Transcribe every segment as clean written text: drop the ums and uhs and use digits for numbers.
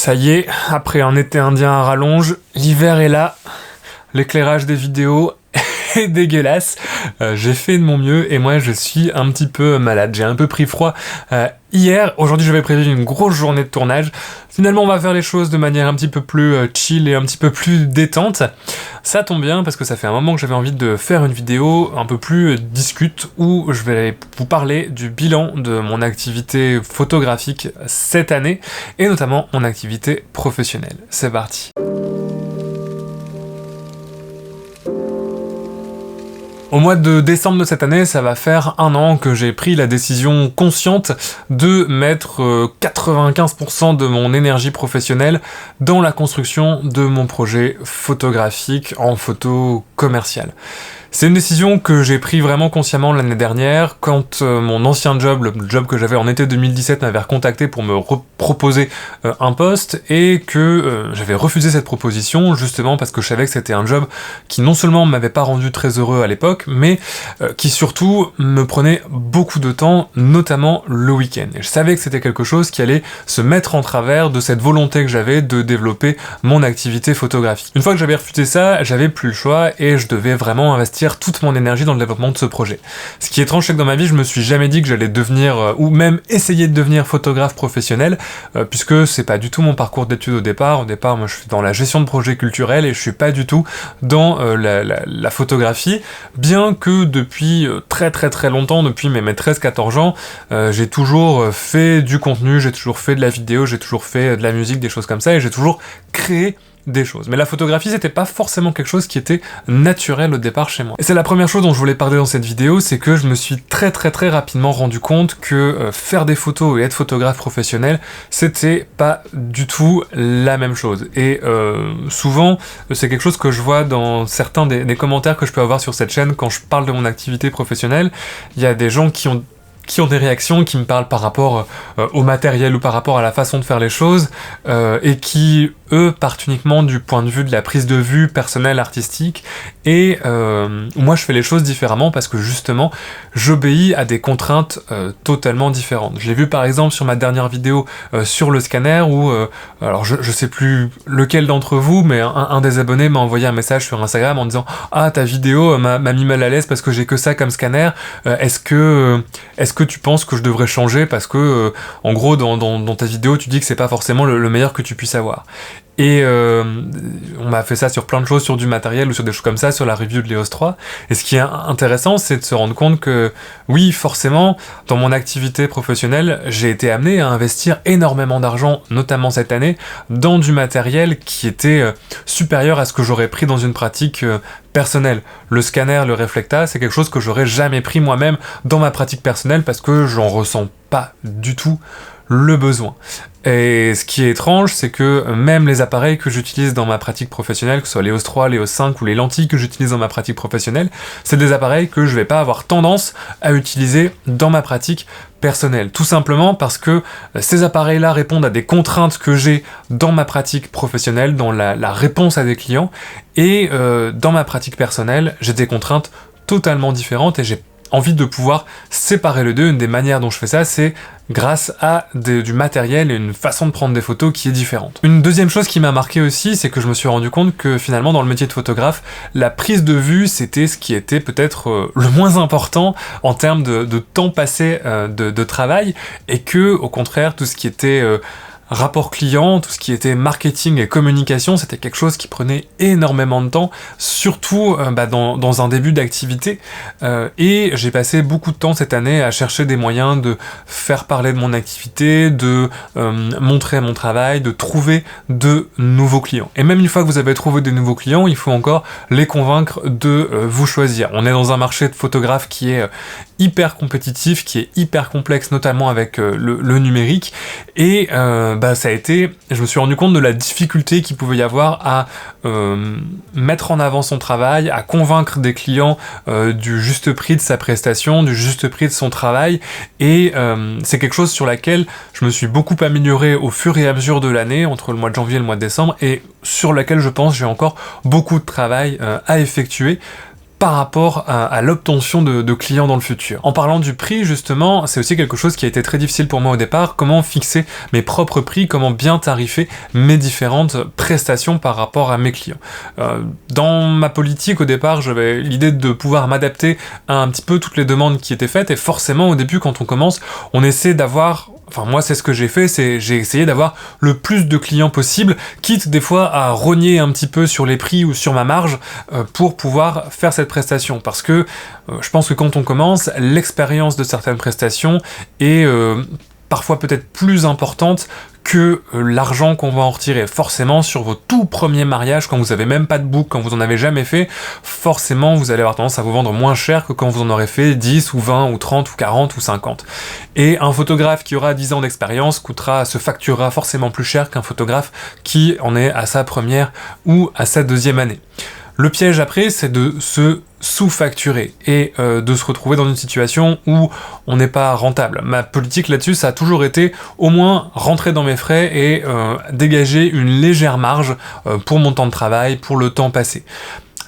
Ça y est, après un été indien à rallonge, l'hiver est là, l'éclairage des vidéos est dégueulasse, j'ai fait de mon mieux et moi je suis un petit peu malade, j'ai un peu pris froid hier, aujourd'hui j'avais prévu une grosse journée de tournage, finalement on va faire les choses de manière un petit peu plus chill et un petit peu plus détente. Ça tombe bien parce que ça fait un moment que j'avais envie de faire une vidéo un peu plus discute où je vais vous parler du bilan de mon activité photographique cette année et notamment mon activité professionnelle. C'est parti. Au mois de décembre de cette année, ça va faire un an que j'ai pris la décision consciente de mettre 95% de mon énergie professionnelle dans la construction de mon projet photographique en photo commerciale. C'est une décision que j'ai prise vraiment consciemment l'année dernière quand mon ancien job, le job que j'avais en été 2017, m'avait recontacté pour me proposer un poste et que j'avais refusé cette proposition justement parce que je savais que c'était un job qui non seulement m'avait pas rendu très heureux à l'époque, mais qui surtout me prenait beaucoup de temps, notamment le week-end. Et je savais que c'était quelque chose qui allait se mettre en travers de cette volonté que j'avais de développer mon activité photographique. Une fois que j'avais refusé ça, j'avais plus le choix et je devais vraiment investir toute mon énergie dans le développement de ce projet. Ce qui est étrange, c'est que dans ma vie, je me suis jamais dit que j'allais devenir, ou même essayer de devenir photographe professionnel, puisque c'est pas du tout mon parcours d'études au départ. Au départ, moi, je suis dans la gestion de projets culturels et je suis pas du tout dans la photographie, bien que depuis très longtemps, depuis mes 13-14 ans, j'ai toujours fait du contenu, j'ai toujours fait de la vidéo, j'ai toujours fait de la musique, des choses comme ça, et j'ai toujours créé des choses. Mais la photographie, c'était pas forcément quelque chose qui était naturel au départ chez moi. Et c'est la première chose dont je voulais parler dans cette vidéo, c'est que je me suis très rapidement rendu compte que faire des photos et être photographe professionnel, c'était pas du tout la même chose. Et souvent, c'est quelque chose que je vois dans certains des commentaires que je peux avoir sur cette chaîne quand je parle de mon activité professionnelle. Il y a des gens qui ont des réactions, qui me parlent par rapport au matériel ou par rapport à la façon de faire les choses, et qui, eux, partent uniquement du point de vue de la prise de vue personnelle, artistique, et moi je fais les choses différemment parce que justement, j'obéis à des contraintes totalement différentes. Je l'ai vu par exemple sur ma dernière vidéo sur le scanner où, alors je sais plus lequel d'entre vous, mais un des abonnés m'a envoyé un message sur Instagram en disant « Ah, ta vidéo m'a mis mal à l'aise parce que j'ai que ça comme scanner, est-ce que tu penses que je devrais changer parce que, en gros, dans ta vidéo, tu dis que c'est pas forcément le meilleur que tu puisses avoir. » Et on m'a fait ça sur plein de choses, sur du matériel ou sur des choses comme ça, sur la review de l'EOS 3. Et ce qui est intéressant, c'est de se rendre compte que, oui, forcément, dans mon activité professionnelle, j'ai été amené à investir énormément d'argent, notamment cette année, dans du matériel qui était supérieur à ce que j'aurais pris dans une pratique personnelle. Le scanner, le Reflecta, c'est quelque chose que j'aurais jamais pris moi-même dans ma pratique personnelle parce que j'en ressens pas du tout le besoin. Et ce qui est étrange, c'est que même les appareils que j'utilise dans ma pratique professionnelle, que ce soit l'EOS 3, l'EOS 5 ou les lentilles que j'utilise dans ma pratique professionnelle, c'est des appareils que je vais pas avoir tendance à utiliser dans ma pratique personnelle. Tout simplement parce que ces appareils-là répondent à des contraintes que j'ai dans ma pratique professionnelle, dans la réponse à des clients, et dans ma pratique personnelle, j'ai des contraintes totalement différentes et j'ai envie de pouvoir séparer les deux. Une des manières dont je fais ça, c'est grâce à du matériel et une façon de prendre des photos qui est différente. Une deuxième chose qui m'a marqué aussi, c'est que je me suis rendu compte que finalement dans le métier de photographe, la prise de vue, c'était ce qui était peut-être le moins important en termes de temps passé de travail, et que au contraire, tout ce qui était rapport client, tout ce qui était marketing et communication, c'était quelque chose qui prenait énormément de temps, surtout dans un début d'activité, et j'ai passé beaucoup de temps cette année à chercher des moyens de faire parler de mon activité, de montrer mon travail, de trouver de nouveaux clients. Et même une fois que vous avez trouvé des nouveaux clients, il faut encore les convaincre de vous choisir. On est dans un marché de photographes qui est hyper compétitif, qui est hyper complexe, notamment avec le numérique, et ça a été, je me suis rendu compte de la difficulté qu'il pouvait y avoir à mettre en avant son travail, à convaincre des clients du juste prix de sa prestation, du juste prix de son travail, et c'est quelque chose sur laquelle je me suis beaucoup amélioré au fur et à mesure de l'année, entre le mois de janvier et le mois de décembre, et sur laquelle je pense j'ai encore beaucoup de travail à effectuer, par rapport à l'obtention de clients dans le futur. En parlant du prix, justement, c'est aussi quelque chose qui a été très difficile pour moi au départ, comment fixer mes propres prix, comment bien tarifer mes différentes prestations par rapport à mes clients. Dans ma politique, au départ, j'avais l'idée de pouvoir m'adapter à un petit peu toutes les demandes qui étaient faites, et forcément, au début, quand on commence, on essaie d'avoir... Enfin, moi, c'est ce que j'ai fait, j'ai essayé d'avoir le plus de clients possible, quitte des fois à rogner un petit peu sur les prix ou sur ma marge pour pouvoir faire cette prestation. Parce que je pense que quand on commence, l'expérience de certaines prestations est parfois peut-être plus importante que l'argent qu'on va en retirer. Forcément, sur vos tout premiers mariages, quand vous avez même pas de book, quand vous en avez jamais fait, forcément, vous allez avoir tendance à vous vendre moins cher que quand vous en aurez fait 10 ou 20 ou 30 ou 40 ou 50. Et un photographe qui aura 10 ans d'expérience se facturera forcément plus cher qu'un photographe qui en est à sa première ou à sa deuxième année. Le piège après, c'est de se sous-facturer et de se retrouver dans une situation où on n'est pas rentable. Ma politique là-dessus, ça a toujours été au moins rentrer dans mes frais et dégager une légère marge pour mon temps de travail, pour le temps passé.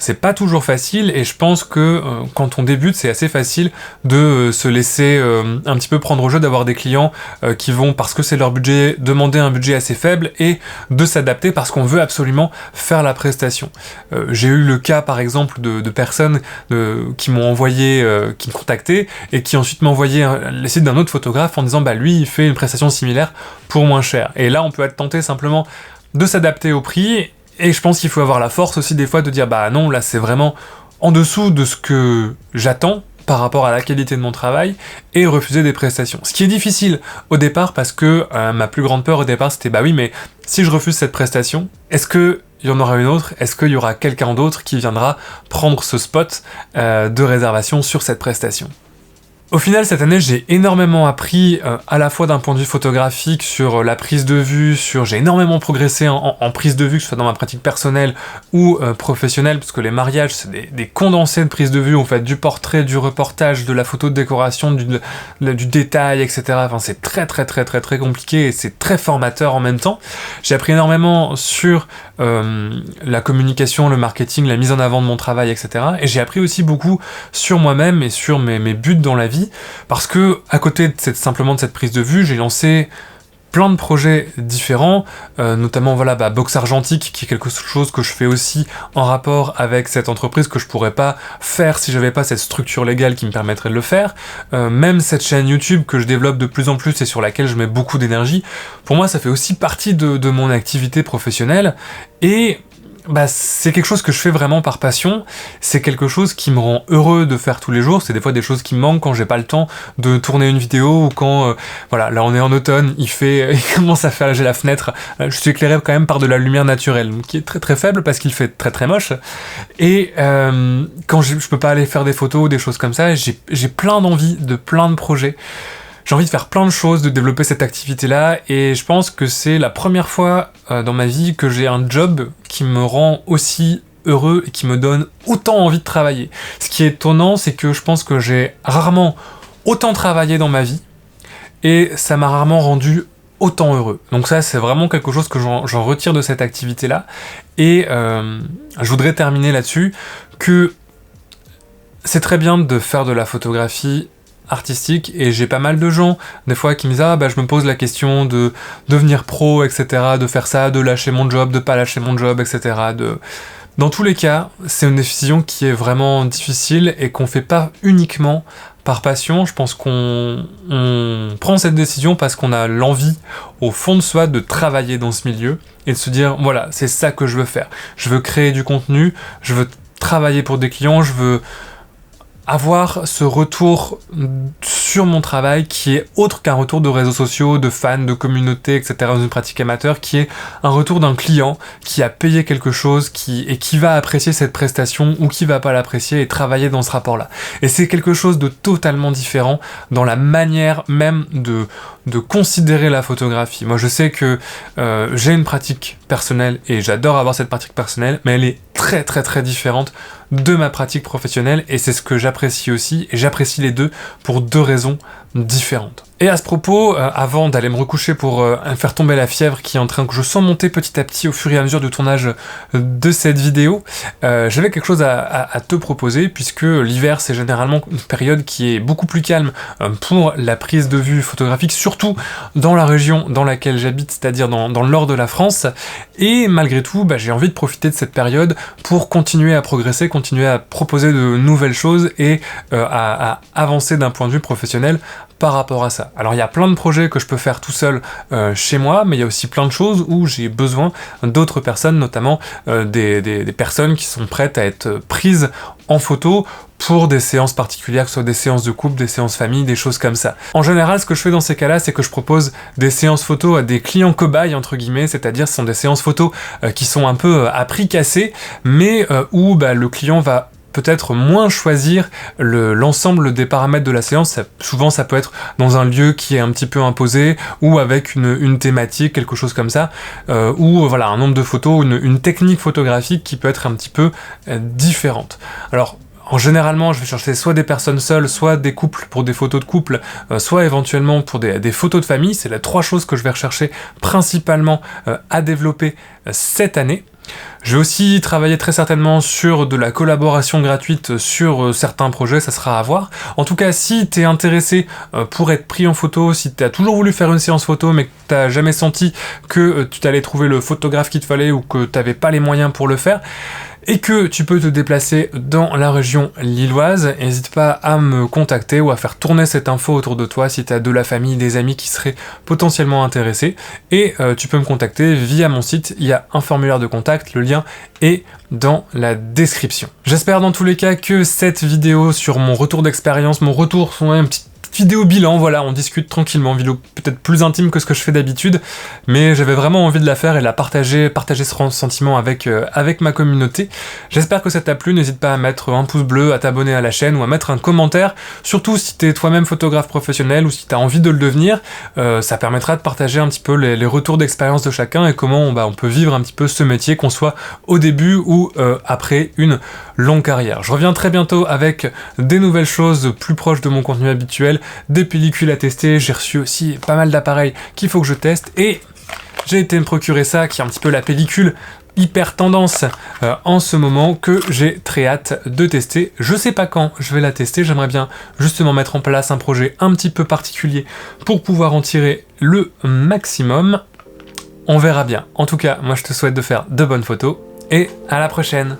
C'est pas toujours facile et je pense que quand on débute, c'est assez facile de se laisser un petit peu prendre au jeu, d'avoir des clients qui vont, parce que c'est leur budget, demander un budget assez faible et de s'adapter parce qu'on veut absolument faire la prestation. J'ai eu le cas par exemple de personnes qui m'ont envoyé, qui me contactaient et qui ensuite m'envoyaient les sites d'un autre photographe en disant bah lui il fait une prestation similaire pour moins cher. Et là on peut être tenté simplement de s'adapter au prix. Et je pense qu'il faut avoir la force aussi des fois de dire bah non, là c'est vraiment en dessous de ce que j'attends par rapport à la qualité de mon travail et refuser des prestations. Ce qui est difficile au départ parce que ma plus grande peur au départ c'était bah oui mais si je refuse cette prestation, est-ce que il y en aura une autre? Est-ce qu'il y aura quelqu'un d'autre qui viendra prendre ce spot de réservation sur cette prestation? Au final, cette année, j'ai énormément appris, à la fois d'un point de vue photographique, sur la prise de vue, j'ai énormément progressé en prise de vue, que ce soit dans ma pratique personnelle ou professionnelle, parce que les mariages, c'est des condensés de prise de vue, on fait du portrait, du reportage, de la photo de décoration, du détail, etc. Enfin, c'est très compliqué et c'est très formateur en même temps. J'ai appris énormément sur la communication, le marketing, la mise en avant de mon travail, etc. Et j'ai appris aussi beaucoup sur moi-même et sur mes buts dans la vie, parce que à côté de cette prise de vue, j'ai lancé plein de projets différents, notamment voilà Box Argentique, qui est quelque chose que je fais aussi en rapport avec cette entreprise que je pourrais pas faire si j'avais pas cette structure légale qui me permettrait de le faire, même cette chaîne YouTube que je développe de plus en plus et sur laquelle je mets beaucoup d'énergie. Pour moi ça fait aussi partie de mon activité professionnelle et c'est quelque chose que je fais vraiment par passion, c'est quelque chose qui me rend heureux de faire tous les jours, c'est des fois des choses qui me manquent quand j'ai pas le temps de tourner une vidéo ou quand, là on est en automne, il commence à faire, j'ai la fenêtre, je suis éclairé quand même par de la lumière naturelle, qui est très faible parce qu'il fait très moche, et quand je peux pas aller faire des photos ou des choses comme ça, j'ai plein d'envie de plein de projets. J'ai envie de faire plein de choses, de développer cette activité-là, et je pense que c'est la première fois dans ma vie que j'ai un job qui me rend aussi heureux et qui me donne autant envie de travailler. Ce qui est étonnant, c'est que je pense que j'ai rarement autant travaillé dans ma vie, et ça m'a rarement rendu autant heureux. Donc ça, c'est vraiment quelque chose que j'en retire de cette activité-là, et je voudrais terminer là-dessus, que c'est très bien de faire de la photographie artistique, et j'ai pas mal de gens des fois qui me disent je me pose la question de devenir pro, etc., de faire ça, de lâcher mon job, de pas lâcher mon job, etc. Dans tous les cas, c'est une décision qui est vraiment difficile et qu'on fait pas uniquement par passion. Je pense qu'on prend cette décision parce qu'on a l'envie au fond de soi de travailler dans ce milieu et de se dire voilà, c'est ça que je veux faire. Je veux créer du contenu, je veux travailler pour des clients, je veux avoir ce retour sur mon travail qui est autre qu'un retour de réseaux sociaux, de fans, de communauté, etc. dans une pratique amateur, qui est un retour d'un client qui a payé quelque chose et qui va apprécier cette prestation ou qui va pas l'apprécier et travailler dans ce rapport-là. Et c'est quelque chose de totalement différent dans la manière même de considérer la photographie. Moi je sais que j'ai une pratique personnelle et j'adore avoir cette pratique personnelle, mais elle est très différente de ma pratique professionnelle et c'est ce que j'apprécie aussi, et j'apprécie les deux pour deux raisons différentes. Et à ce propos, avant d'aller me recoucher pour faire tomber la fièvre qui est en train que je sens monter petit à petit au fur et à mesure du tournage de cette vidéo, j'avais quelque chose à te proposer, puisque l'hiver c'est généralement une période qui est beaucoup plus calme pour la prise de vue photographique, surtout dans la région dans laquelle j'habite, c'est-à-dire dans le nord de la France, et malgré tout j'ai envie de profiter de cette période pour continuer à progresser, continuer à proposer de nouvelles choses et à avancer d'un point de vue professionnel par rapport à ça. Alors il y a plein de projets que je peux faire tout seul chez moi, mais il y a aussi plein de choses où j'ai besoin d'autres personnes, notamment des personnes qui sont prêtes à être prises en photo pour des séances particulières, que ce soit des séances de couple, des séances famille, des choses comme ça. En général, ce que je fais dans ces cas-là, c'est que je propose des séances photo à des clients cobayes, entre guillemets, c'est-à-dire ce sont des séances photo qui sont un peu à prix cassé, mais où le client va peut-être moins choisir l'ensemble des paramètres de la séance. Souvent ça peut être dans un lieu qui est un petit peu imposé, ou avec une thématique, quelque chose comme ça, ou voilà, un nombre de photos, une technique photographique qui peut être un petit peu différente. Alors généralement, je vais chercher soit des personnes seules, soit des couples pour des photos de couple, soit éventuellement pour des photos de famille. C'est les trois choses que je vais rechercher principalement à développer cette année. Je vais aussi travailler très certainement sur de la collaboration gratuite sur certains projets, ça sera à voir. En tout cas, si t'es intéressé pour être pris en photo, si t'as toujours voulu faire une séance photo mais que t'as jamais senti que tu t'allais trouver le photographe qu'il te fallait ou que t'avais pas les moyens pour le faire, et que tu peux te déplacer dans la région lilloise, n'hésite pas à me contacter ou à faire tourner cette info autour de toi si tu as de la famille, des amis qui seraient potentiellement intéressés. Et tu peux me contacter via mon site, il y a un formulaire de contact, le lien est dans la description. J'espère dans tous les cas que cette vidéo sur mon retour d'expérience, mon retour sur un petit vidéo bilan, voilà, on discute tranquillement, vidéo peut-être plus intime que ce que je fais d'habitude, mais j'avais vraiment envie de la faire et de la partager ce sentiment avec ma communauté. J'espère que ça t'a plu, n'hésite pas à mettre un pouce bleu, à t'abonner à la chaîne ou à mettre un commentaire, surtout si t'es toi-même photographe professionnel ou si t'as envie de le devenir, ça permettra de partager un petit peu les retours d'expérience de chacun et comment on peut vivre un petit peu ce métier, qu'on soit au début ou après une longue carrière. Je reviens très bientôt avec des nouvelles choses plus proches de mon contenu habituel, des pellicules à tester, j'ai reçu aussi pas mal d'appareils qu'il faut que je teste, et j'ai été me procurer ça, qui est un petit peu la pellicule hyper tendance en ce moment, que j'ai très hâte de tester. Je sais pas quand je vais la tester, j'aimerais bien justement mettre en place un projet un petit peu particulier pour pouvoir en tirer le maximum. On verra bien. En tout cas, moi je te souhaite de faire de bonnes photos, et à la prochaine.